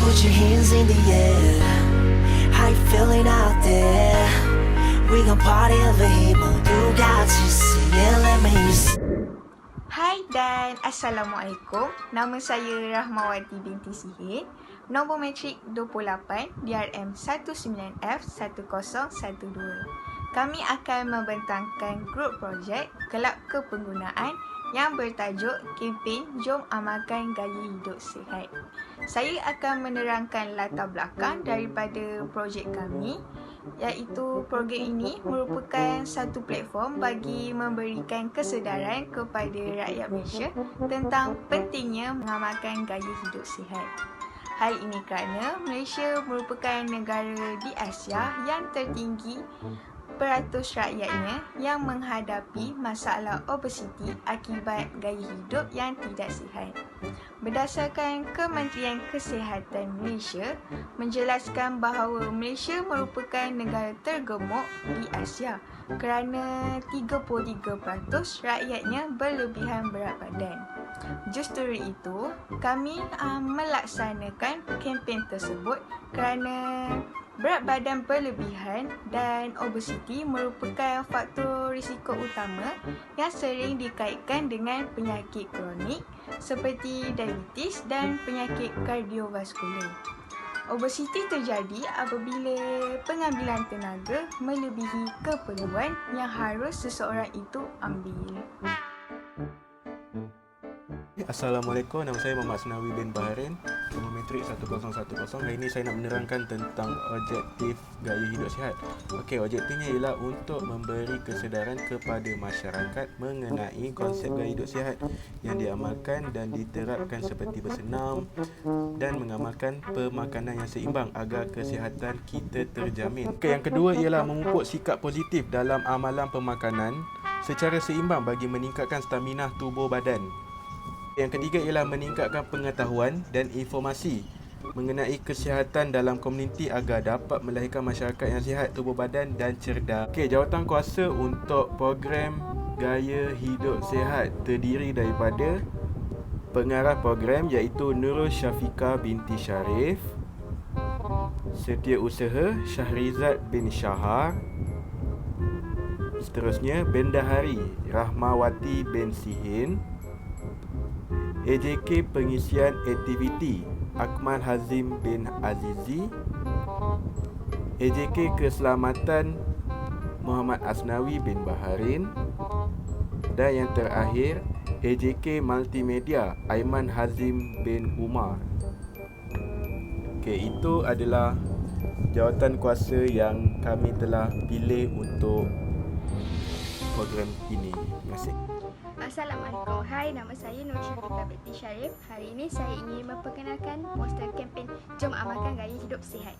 put your hands in the air. How you feeling out there? We gon' party over here, modu 같이 sing, let me hear you sing. Hai dan Assalamualaikum. Nama saya Rahmawati binti Sihir. Nombor metrik 28 DRM 19F1012. Kami akan membentangkan grup projek Kelab Kepenggunaan yang bertajuk kempen Jom Amalkan Gaya Hidup Sihat. Saya akan menerangkan latar belakang daripada projek kami, iaitu program ini merupakan satu platform bagi memberikan kesedaran kepada rakyat Malaysia tentang pentingnya mengamalkan gaya hidup sihat. Hal ini kerana Malaysia merupakan negara di Asia yang tertinggi peratus rakyatnya yang menghadapi masalah obesiti akibat gaya hidup yang tidak sihat. Berdasarkan Kementerian Kesihatan Malaysia menjelaskan bahawa Malaysia merupakan negara tergemuk di Asia kerana 33% rakyatnya berlebihan berat badan. Justru itu, kami melaksanakan kempen tersebut kerana berat badan berlebihan dan obesiti merupakan faktor risiko utama yang sering dikaitkan dengan penyakit kronik seperti diabetes dan penyakit kardiovaskular. Obesiti terjadi apabila pengambilan tenaga melebihi keperluan yang harus seseorang itu ambil. Assalamualaikum, nama saya Muhammad Asnawi bin Baharin, nombor metrik 1010. Hari ini saya nak menerangkan tentang objektif gaya hidup sihat. Okey, objektifnya ialah untuk memberi kesedaran kepada masyarakat mengenai konsep gaya hidup sihat yang diamalkan dan diterapkan seperti bersenam dan mengamalkan pemakanan yang seimbang agar kesihatan kita terjamin. Okey, yang kedua ialah memupuk sikap positif dalam amalan pemakanan secara seimbang bagi meningkatkan stamina tubuh badan. Yang ketiga ialah meningkatkan pengetahuan dan informasi mengenai kesihatan dalam komuniti agar dapat melahirkan masyarakat yang sihat tubuh badan dan cerdas. Okey, jawatankuasa untuk program Gaya Hidup Sihat terdiri daripada pengarah program iaitu Nurul Syafiqah binti Sharif, Setiausaha Syahrizad bin Shahar, seterusnya Bendahari Rahmawati bin Sihin, AJK Pengisian Aktiviti Akmal Hazim bin Azizi, AJK Keselamatan Muhammad Asnawi bin Baharin, dan yang terakhir AJK Multimedia Aiman Hazim bin Umar. Okey, itu adalah jawatan kuasa yang kami telah pilih untuk program ini. Terima kasih. Assalamualaikum. Hai, nama saya Nur Syafiqah binti Sharif. Hari ini saya ingin memperkenalkan poster kempen Jom Amalkan Gaya Hidup Sihat.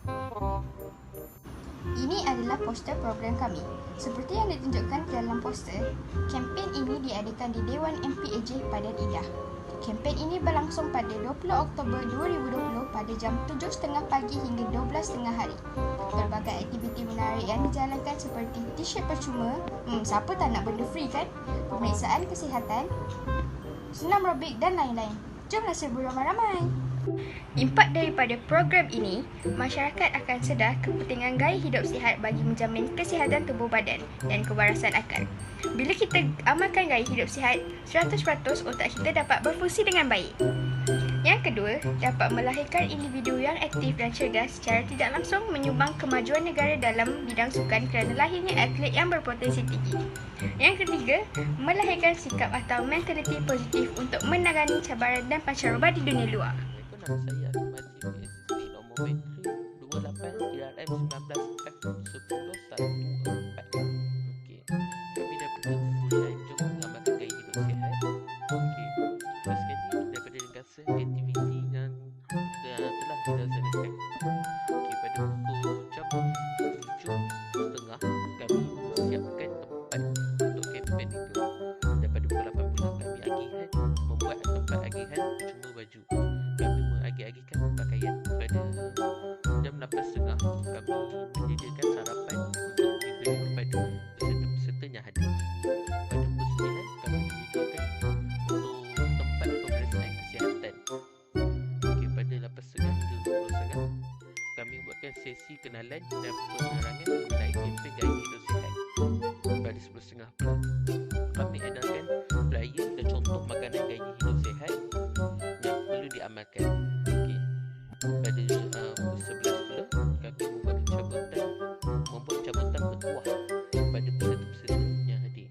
Ini adalah poster program kami. Seperti yang ditunjukkan dalam poster, kempen ini diadakan di Dewan MPAJ Padan Indah. Kempen ini berlangsung pada 20 Oktober 2020 pada jam 7.30 pagi hingga 12.30 hari. Berbagai aktiviti menarik yang dijalankan seperti t-shirt percuma, siapa tak nak benda free kan? Pemeriksaan kesihatan, senam aerobik dan lain-lain. Jomlah serbu ramai-ramai. Impak daripada program ini, masyarakat akan sedar kepentingan gaya hidup sihat bagi menjamin kesihatan tubuh badan dan kewarasan akal. Bila kita amalkan gaya hidup sihat, 100% otak kita dapat berfungsi dengan baik. Yang kedua, dapat melahirkan individu yang aktif dan cerdas secara tidak langsung menyumbang kemajuan negara dalam bidang sukan kerana lahirnya atlet yang berpotensi tinggi. Yang ketiga, melahirkan sikap atau mentaliti positif untuk menangani cabaran dan pancaroba di dunia luar. Nama saya Ahmad bin Azizi, nombor metrik 28 DRM 19F1014. Okey. Kami daripada Full Jom Mengamalkan Gaya Hidup Sihat. Okey. First sekali daripada ringkasan aktiviti yang telah kita laksanakan. Okey, pada pukul jam 7.30 kami siapkan tempat untuk kempen itu. Daripada pukul 8 kami agihan membuat tempat agihan percuma baju. Kami mengagih-agihkan pakaian. Pada jam 8.30 kami menyediakan sarapan untuk diberi kepada peserta-peserta yang hadir. Pada pukul 9 kami menyediakan untuk tempat pemeriksaan kesihatan. Okey, pada 8.30 hingga 10.30 mengadakan sesi kenalan dan penerangan mengenai kempen gaya hidup sihat pada 10.30 pula. Kami edarkan flyer dan contoh makanan gaya hidup sihat yang perlu diamalkan. Okey. Pada pukul 11 pula, kami membuat cabutan bertuah pada peserta-peserta yang hadir.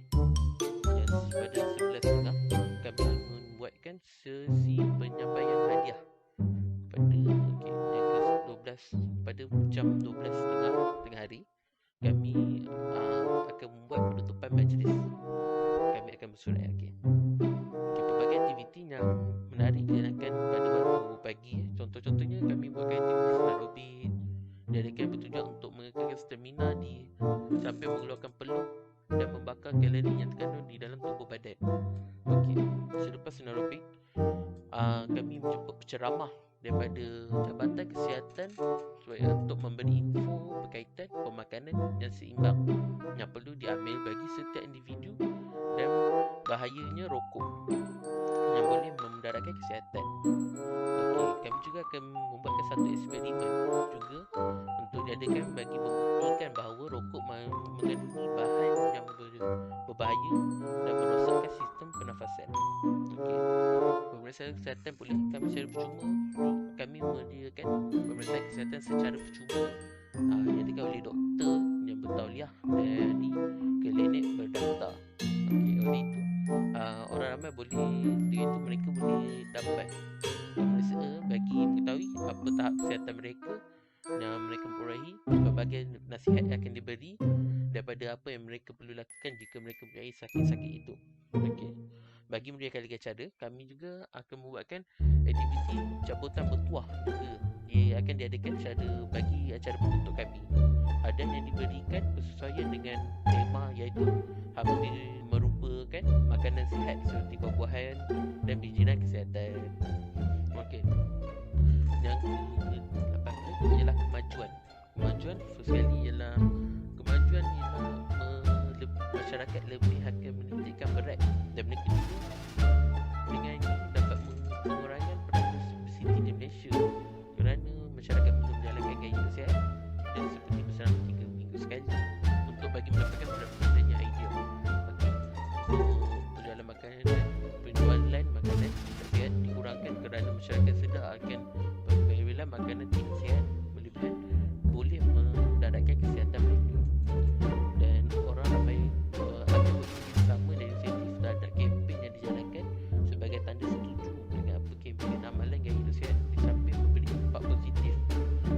Dan pada 11.30, kami membuatkan sesi penyampaian hadiah pada jam 12.30 tengah hari. Kami akan membuat penutupan majlis. Kami akan bersolat. Okey, pelbagai aktiviti yang menarik dijalankan pada waktu pagi. Contoh-contohnya, kami buatkan aktiviti senam aerobik diadakan bertujuan untuk mengekalkan stamina sampai mengeluarkan peluh dan membakar kalori yang terkandung di dalam tubuh badan. Okey, selepas senam aerobik, kami menjemput penceramah daripada Jabatan Kesihatan untuk memberi info berkaitan pemakanan yang seimbang yang perlu diambil bagi setiap individu dan bahayanya rokok yang boleh memudaratkan kesihatan. Okey, kami juga akan membuatkan satu eksperimen juga untuk diadakan bagi membuktikan bahawa rokok mengandungi bahan yang berbahaya dan merosakkan sistem pernafasan. Okey, pemeriksaan kesihatan pula kami secara percuma. Kami menyediakan pemeriksaan kesihatan secara percuma yang dilakukan oleh doktor yang bertauliah dari klinik berdaftar. Okey, oleh itu orang ramai boleh, dengan itu mereka boleh dapat pemeriksaan bagi mengetahui apa tahap kesihatan mereka yang mereka memperolehi, pelbagai nasihat yang akan diberi daripada apa yang mereka perlu lakukan jika mereka mempunyai sakit-sakit itu. Okey, bagi memeriahkan lagi acara, kami juga akan membuatkan aktiviti cabutan bertuah juga. Ia akan diadakan bagi acara penutup kami. Hadiah yang diberikan bersesuaian dengan tema, iaitu hampir merupakan makanan sihat seperti buah-buahan dan bijinan kesihatan. Okey, yang ke-8 ialah kemajuan. Kemajuan first kali ialah masyarakat lebih akan menitikkan berat dan mereka juga dengan ini dapat mengurangi peratus obesiti di Malaysia kerana masyarakat perlu menjalankan gaya hidup sihat dan seperti bersenam 3 minggu sekali untuk bagi mendapatkan berat badan yang ideal. Okey, penjualan makanan tidak sihat dikurangkan kerana masyarakat sedar akan pengambilan makanan tidak sihat berlebihan boleh mendaratkan kesihatan mereka. Dan orang ramai akan bekerja sama dan insentif terhadap kempen yang dijalankan sebagai tanda setuju dengan apa kempen amalan gaya hidup sihat, di samping memberi dampak positif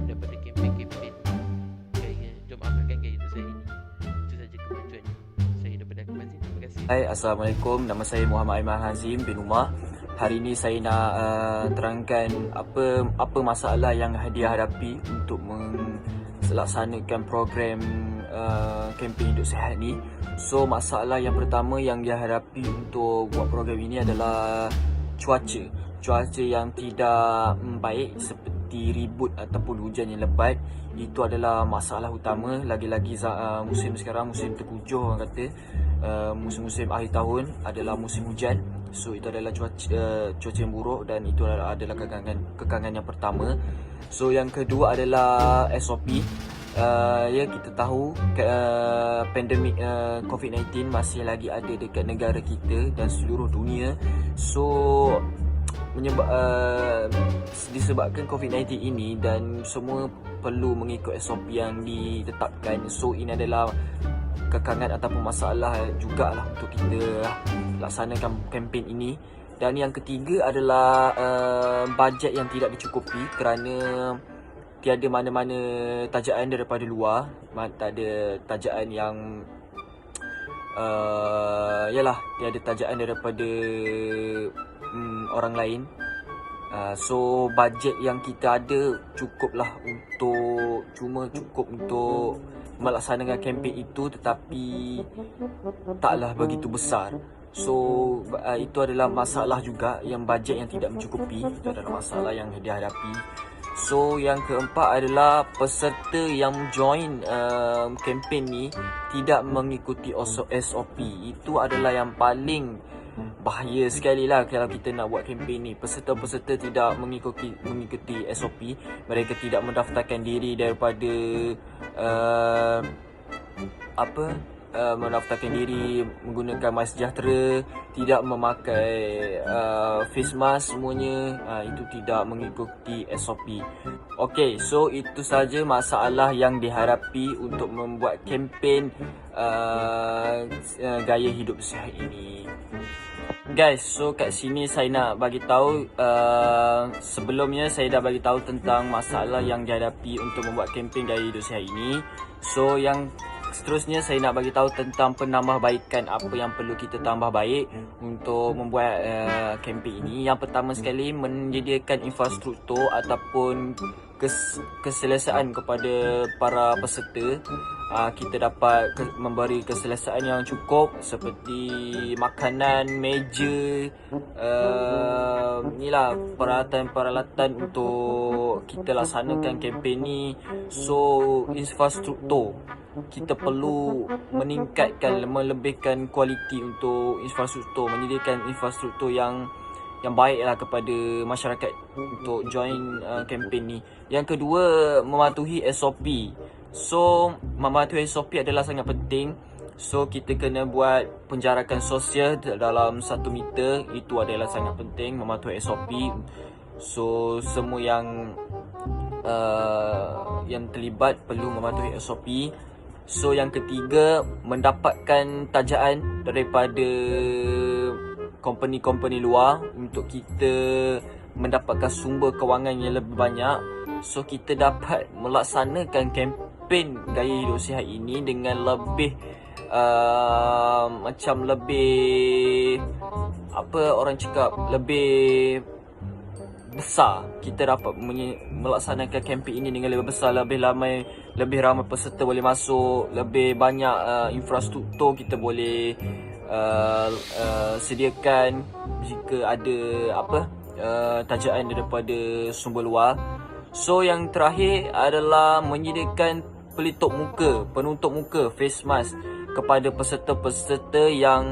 daripada kempen-kempen gaya jom amalkan gaya hidup sihat ini. Itu saja kemajuan saya daripada Aku Mazin. Terima kasih. Hai, Assalamualaikum. Nama saya Muhammad Aiman Hazim bin Umar. Hari ini saya nak terangkan apa masalah yang dihadapi untuk melaksanakan program kempen hidup sihat ni. So, masalah yang pertama yang dihadapi untuk buat program ini adalah cuaca yang tidak baik seperti ribut ataupun hujan yang lebat. Itu adalah masalah utama. Lagi-lagi musim sekarang musim terkujuh, orang kata. Musim-musim akhir tahun adalah musim hujan. So, itu adalah cuaca yang buruk dan itu adalah kekangan yang pertama. So, yang kedua adalah SOP. Ya, kita tahu pandemik COVID-19 masih lagi ada dekat negara kita dan seluruh dunia. So, disebabkan COVID-19 ini dan semua perlu mengikut SOP yang ditetapkan. So, ini adalah kekangan ataupun masalah jugalah untuk kita laksanakan kempen ini. Dan yang ketiga adalah bajet yang tidak dicukupi kerana tiada mana-mana tajaan daripada luar. Tak ada tajaan yang tiada tajaan daripada orang lain. So, bajet yang kita ada cukup untuk melaksanakan kempen itu, tetapi taklah begitu besar. So, itu adalah masalah juga, yang bajet yang tidak mencukupi. Itu adalah masalah yang dihadapi. So, yang keempat adalah peserta yang join kempen ni tidak mengikuti SOP. Itu adalah yang paling bahaya sekali lah kalau kita nak buat kempen ni. Peserta-peserta tidak mengikuti SOP. Mereka tidak mendaftarkan diri daripada mendaftarkan diri menggunakan MySejahtera, tidak memakai face mask semuanya. Itu tidak mengikuti SOP. Okay, so itu saja masalah yang dihadapi untuk membuat kempen gaya hidup sihat ini. Guys, so kat sini saya nak bagi tahu, sebelumnya saya dah bagi tahu tentang masalah yang dihadapi untuk membuat kempen gaya hidup sihat ini. So yang seterusnya saya nak bagi tahu tentang penambahbaikan apa yang perlu kita tambah baik untuk membuat kempen ini. Yang pertama sekali, menyediakan infrastruktur ataupun keselesaan kepada para peserta. Kita dapat memberi keselesaan yang cukup seperti makanan, meja, inilah peralatan-peralatan untuk kita laksanakan kempen ni. So infrastruktur, kita perlu meningkatkan, melebihkan kualiti untuk infrastruktur, menyediakan infrastruktur yang baiklah kepada masyarakat untuk join kempen ni. Yang kedua, mematuhi SOP. So mematuhi SOP adalah sangat penting. So kita kena buat penjarakan sosial dalam 1 meter. Itu adalah sangat penting, mematuhi SOP. So semua yang terlibat perlu mematuhi SOP. So yang ketiga, mendapatkan tajaan daripada company-company luar untuk kita mendapatkan sumber kewangan yang lebih banyak. So kita dapat melaksanakan kempen gaya hidup sihat ini dengan lebih lebih besar. Kita dapat melaksanakan kempen ini dengan lebih besar, lebih ramai peserta boleh masuk, lebih banyak infrastruktur kita boleh sediakan jika ada tajaan daripada sumber luar. So yang terakhir adalah menyediakan penutup muka, face mask kepada peserta-peserta yang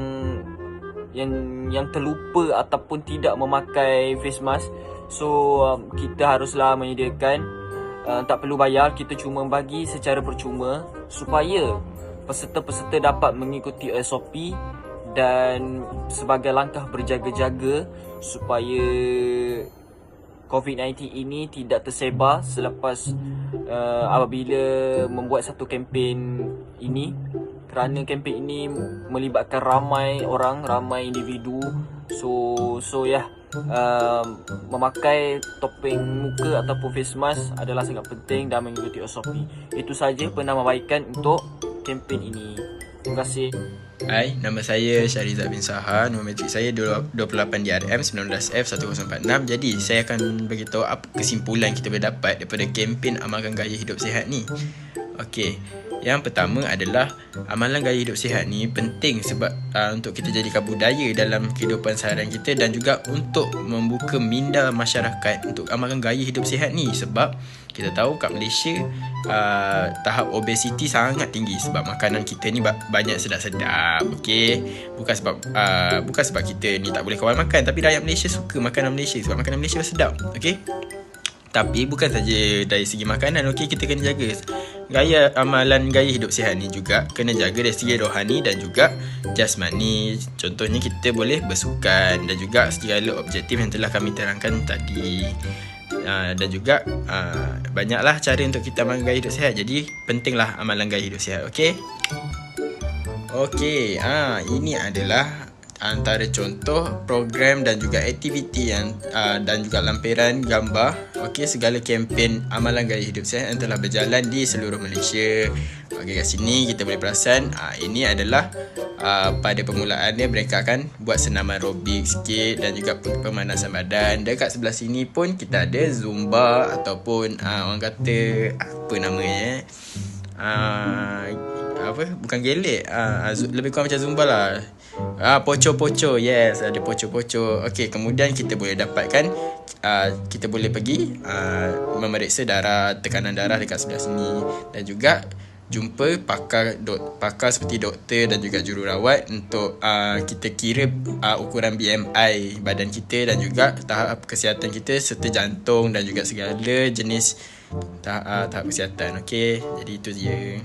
terlupa ataupun tidak memakai face mask. So kita haruslah menyediakan, tak perlu bayar, kita cuma bagi secara percuma supaya peserta-peserta dapat mengikuti SOP dan sebagai langkah berjaga-jaga supaya COVID-19 ini tidak tersebar selepas apabila membuat satu kempen ini. Kerana kempen ini melibatkan ramai orang, ramai individu. So memakai topeng muka ataupun face mask adalah sangat penting dan mengikuti SOP. Itu saja penambahbaikan untuk kempen ini. Terima kasih. Hai, nama saya Syarizat bin Saha. Nombor metrik saya 28 DRM 19F1046. Jadi, saya akan beritahu apa kesimpulan kita boleh dapat daripada kempen amalkan gaya hidup sihat ni. Okey, yang pertama adalah amalan gaya hidup sihat ni penting sebab untuk kita jadikan budaya dalam kehidupan seharian kita dan juga untuk membuka minda masyarakat untuk amalkan gaya hidup sihat ni. Sebab kita tahu kat Malaysia tahap obesiti sangat tinggi sebab makanan kita ni banyak sedap-sedap. Okey, bukan sebab kita ni tak boleh kawan makan, tapi rakyat Malaysia suka makanan Malaysia sebab makanan Malaysia sedap. Okey, tapi bukan saja dari segi makanan. Okey, kita kena jaga amalan gaya hidup sihat ni juga kena jaga dari segi rohani dan juga jasmani. Contohnya kita boleh bersukan dan juga segala objektif yang telah kami terangkan tadi. Dan juga banyaklah cara untuk kita amalkan gaya hidup sihat. Jadi pentinglah amalan gaya hidup sihat. Okey. Ini adalah antara contoh program dan juga aktiviti yang dan juga lampiran gambar segala kempen amalan gaya hidup sihat yang telah berjalan di seluruh Malaysia. Kat sini kita boleh perasan ini adalah pada permulaannya mereka akan buat senam aerobik sikit dan juga pemanasan badan. Dekat sebelah sini pun kita ada zumba ataupun orang kata apa namanya bukan gelek, lebih kurang macam zumba lah. Poco-poco, yes, ada poco-poco. Okey, kemudian kita boleh dapatkan kita boleh pergi memeriksa tekanan darah dekat sebelah sini dan juga jumpa pakar seperti doktor dan juga jururawat untuk kita kira ukuran BMI badan kita dan juga tahap kesihatan kita serta jantung dan juga segala jenis tahap kesihatan. Okey, jadi itu dia.